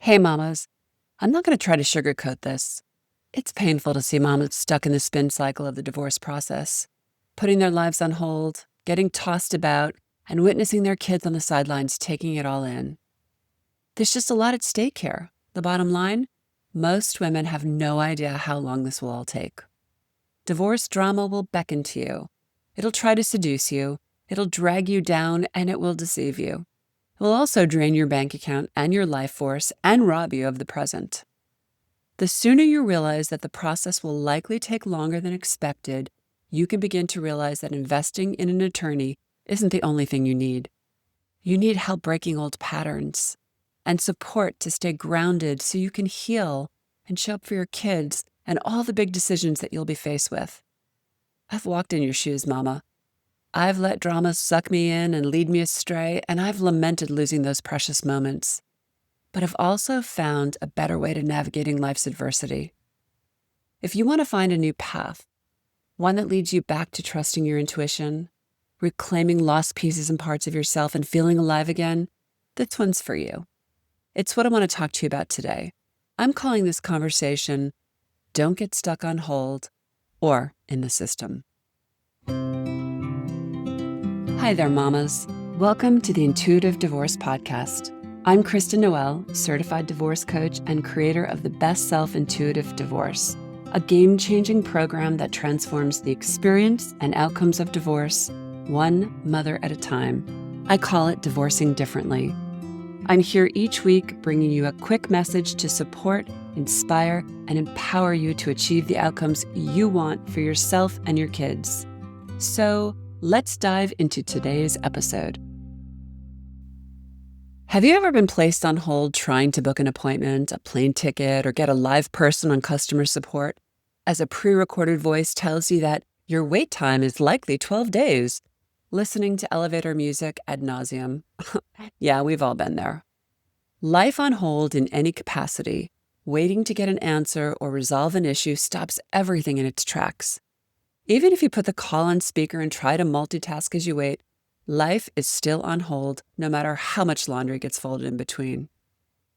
Hey mamas, I'm not going to try to sugarcoat this. It's painful to see mamas stuck in the spin cycle of the divorce process, putting their lives on hold, getting tossed about, and witnessing their kids on the sidelines taking it all in. There's just a lot at stake here. The bottom line, most women have no idea how long this will all take. Divorce drama will beckon to you. It'll try to seduce you. It'll drag you down, and it will deceive you. It will also drain your bank account and your life force and rob you of the present. The sooner you realize that the process will likely take longer than expected, you can begin to realize that investing in an attorney isn't the only thing you need. You need help breaking old patterns and support to stay grounded so you can heal and show up for your kids and all the big decisions that you'll be faced with. I've walked in your shoes, Mama. I've let drama suck me in and lead me astray, and I've lamented losing those precious moments. But I've also found a better way to navigating life's adversity. If you want to find a new path, one that leads you back to trusting your intuition, reclaiming lost pieces and parts of yourself, and feeling alive again, this one's for you. It's what I want to talk to you about today. I'm calling this conversation, Don't Get Stuck on Hold or in the System. Hi there, mamas. Welcome to the Intuitive Divorce Podcast. I'm Kristen Noel, certified divorce coach and creator of the Best Self Intuitive Divorce, a game-changing program that transforms the experience and outcomes of divorce, one mother at a time. I call it Divorcing Differently. I'm here each week bringing you a quick message to support, inspire, and empower you to achieve the outcomes you want for yourself and your kids. So, let's dive into today's episode. Have you ever been placed on hold trying to book an appointment, a plane ticket, or get a live person on customer support, as a pre-recorded voice tells you that your wait time is likely 12 days, listening to elevator music ad nauseum? Yeah, we've all been there. Life on hold in any capacity, waiting to get an answer or resolve an issue stops everything in its tracks. Even if you put the call on speaker and try to multitask as you wait, life is still on hold no matter how much laundry gets folded in between.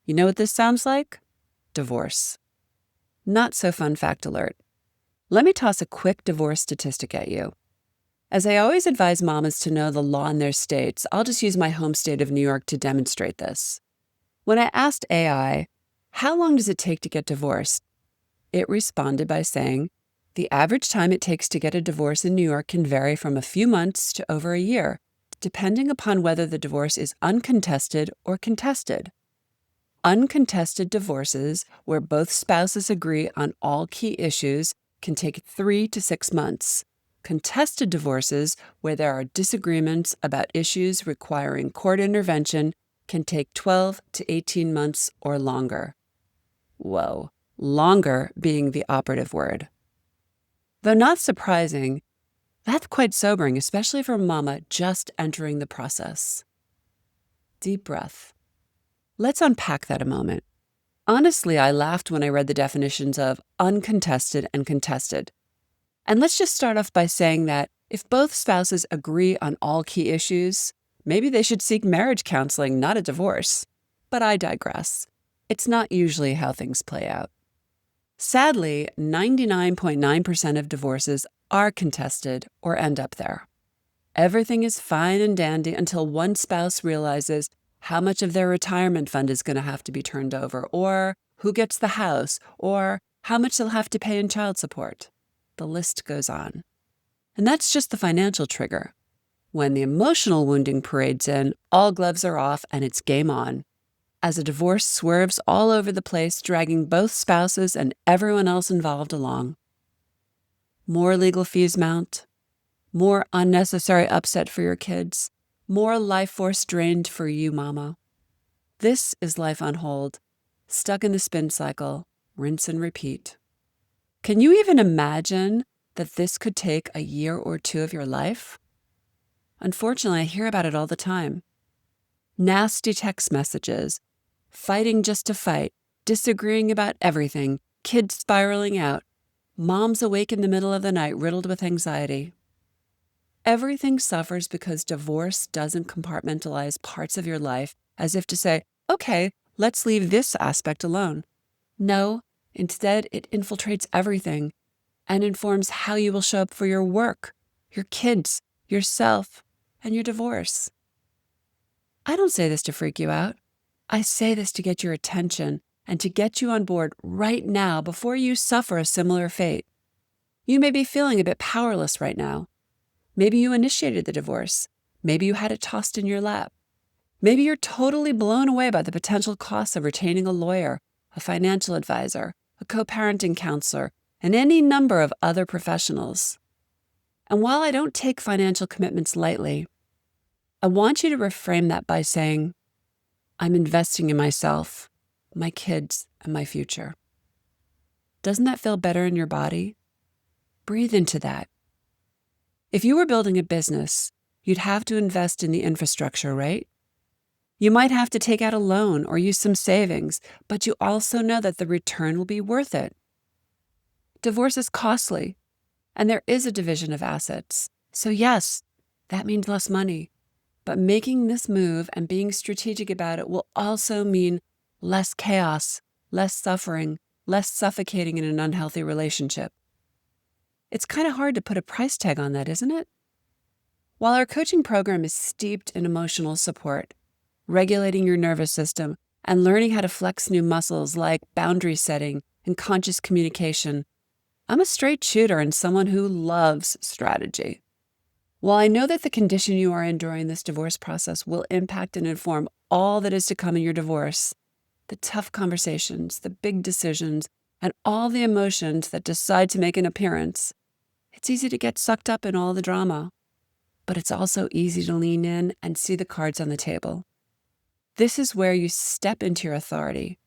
You know what this sounds like? Divorce. Not so fun fact alert. Let me toss a quick divorce statistic at you. As I always advise mamas to know the law in their states, I'll just use my home state of New York to demonstrate this. When I asked AI, how long does it take to get divorced? It responded by saying, the average time it takes to get a divorce in New York can vary from a few months to over a year, depending upon whether the divorce is uncontested or contested. Uncontested divorces, where both spouses agree on all key issues, can take 3 to 6 months. Contested divorces, where there are disagreements about issues requiring court intervention, can take 12 to 18 months or longer. Whoa, longer being the operative word. Though not surprising, that's quite sobering, especially for a mama just entering the process. Deep breath. Let's unpack that a moment. Honestly, I laughed when I read the definitions of uncontested and contested. And let's just start off by saying that if both spouses agree on all key issues, maybe they should seek marriage counseling, not a divorce. But I digress. It's not usually how things play out. Sadly, 99.9% of divorces are contested or end up there. Everything is fine and dandy until one spouse realizes how much of their retirement fund is going to have to be turned over, or who gets the house, or how much they'll have to pay in child support. The list goes on. And that's just the financial trigger. When the emotional wounding parades in, all gloves are off and it's game on. As a divorce swerves all over the place, dragging both spouses and everyone else involved along. More legal fees mount, more unnecessary upset for your kids, more life force drained for you, mama. This is life on hold, stuck in the spin cycle, rinse and repeat. Can you even imagine that this could take a year or two of your life? Unfortunately, I hear about it all the time. Nasty text messages, fighting just to fight, disagreeing about everything, kids spiraling out, moms awake in the middle of the night riddled with anxiety. Everything suffers because divorce doesn't compartmentalize parts of your life as if to say, okay, let's leave this aspect alone. No, instead, it infiltrates everything and informs how you will show up for your work, your kids, yourself, and your divorce. I don't say this to freak you out. I say this to get your attention and to get you on board right now before you suffer a similar fate. You may be feeling a bit powerless right now. Maybe you initiated the divorce. Maybe you had it tossed in your lap. Maybe you're totally blown away by the potential costs of retaining a lawyer, a financial advisor, a co-parenting counselor, and any number of other professionals. And while I don't take financial commitments lightly, I want you to reframe that by saying, I'm investing in myself, my kids, and my future. Doesn't that feel better in your body? Breathe into that. If you were building a business, you'd have to invest in the infrastructure, right? You might have to take out a loan or use some savings, but you also know that the return will be worth it. Divorce is costly, and there is a division of assets. So yes, that means less money. But making this move and being strategic about it will also mean less chaos, less suffering, less suffocating in an unhealthy relationship. It's kind of hard to put a price tag on that, isn't it? While our coaching program is steeped in emotional support, regulating your nervous system, and learning how to flex new muscles like boundary setting and conscious communication, I'm a straight shooter and someone who loves strategy. While I know that the condition you are in during this divorce process will impact and inform all that is to come in your divorce, the tough conversations, the big decisions, and all the emotions that decide to make an appearance, it's easy to get sucked up in all the drama. But it's also easy to lean in and see the cards on the table. This is where you step into your authority,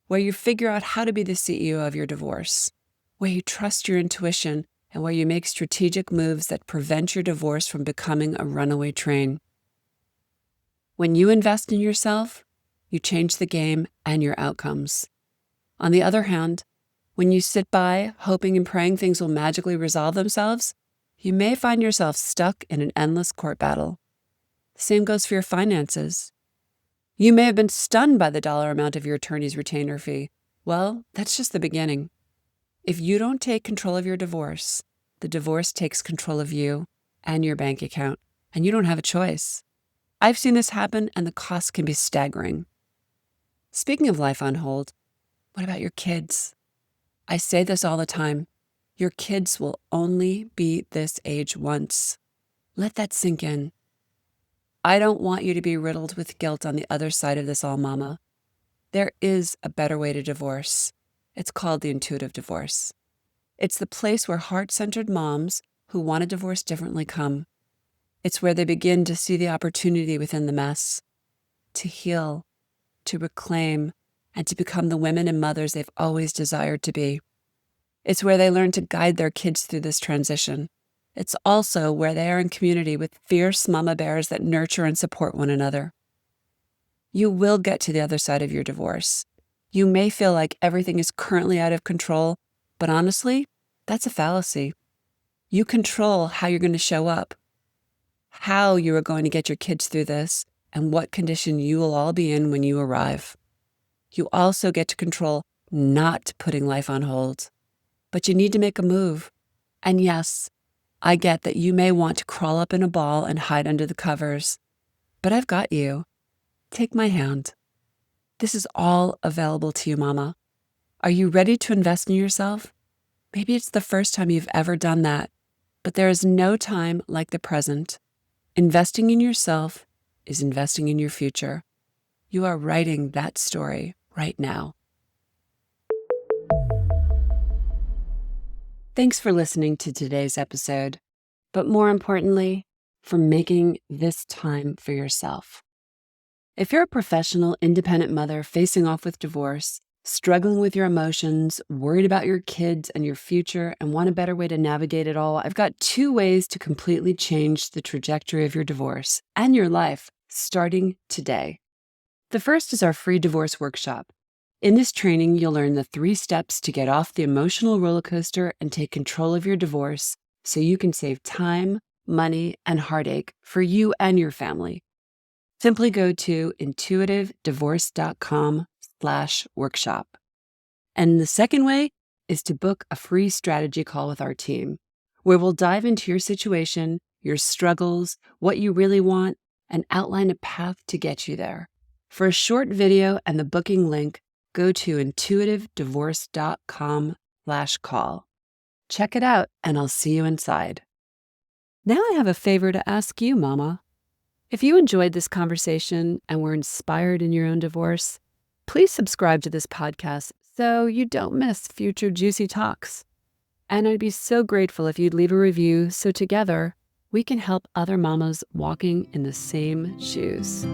where you figure out how to be the CEO of your divorce, where you trust your intuition, and where you make strategic moves that prevent your divorce from becoming a runaway train. When you invest in yourself, you change the game and your outcomes. On the other hand, when you sit by, hoping and praying things will magically resolve themselves, you may find yourself stuck in an endless court battle. Same goes for your finances. You may have been stunned by the dollar amount of your attorney's retainer fee. Well, that's just the beginning. If you don't take control of your divorce, the divorce takes control of you and your bank account, and you don't have a choice. I've seen this happen, and the costs can be staggering. Speaking of life on hold, what about your kids? I say this all the time. Your kids will only be this age once. Let that sink in. I don't want you to be riddled with guilt on the other side of this all, Mama. There is a better way to divorce. It's called the intuitive divorce. It's the place where heart-centered moms who want to divorce differently come. It's where they begin to see the opportunity within the mess, to heal, to reclaim, and to become the women and mothers they've always desired to be. It's where they learn to guide their kids through this transition. It's also where they are in community with fierce mama bears that nurture and support one another. You will get to the other side of your divorce. You may feel like everything is currently out of control, but honestly, that's a fallacy. You control how you're going to show up, how you are going to get your kids through this, and what condition you will all be in when you arrive. You also get to control not putting life on hold. But you need to make a move. And yes, I get that you may want to crawl up in a ball and hide under the covers. But I've got you. Take my hand. This is all available to you, Mama. Are you ready to invest in yourself? Maybe it's the first time you've ever done that, but there is no time like the present. Investing in yourself is investing in your future. You are writing that story right now. Thanks for listening to today's episode, but more importantly, for making this time for yourself. If you're a professional, independent mother facing off with divorce, struggling with your emotions, worried about your kids and your future, and want a better way to navigate it all, I've got 2 ways to completely change the trajectory of your divorce and your life starting today. The first is our free divorce workshop. In this training, you'll learn the 3 steps to get off the emotional roller coaster and take control of your divorce so you can save time, money, and heartache for you and your family. Simply go to intuitivedivorce.com intuitive.com/workshop. And the second way is to book a free strategy call with our team, where we'll dive into your situation, your struggles, what you really want, and outline a path to get you there. For a short video and the booking link, go to intuitivedivorce.com/call. Check it out, and I'll see you inside. Now I have a favor to ask you, Mama. If you enjoyed this conversation and were inspired in your own divorce, please subscribe to this podcast so you don't miss future juicy talks. And I'd be so grateful if you'd leave a review so together we can help other mamas walking in the same shoes.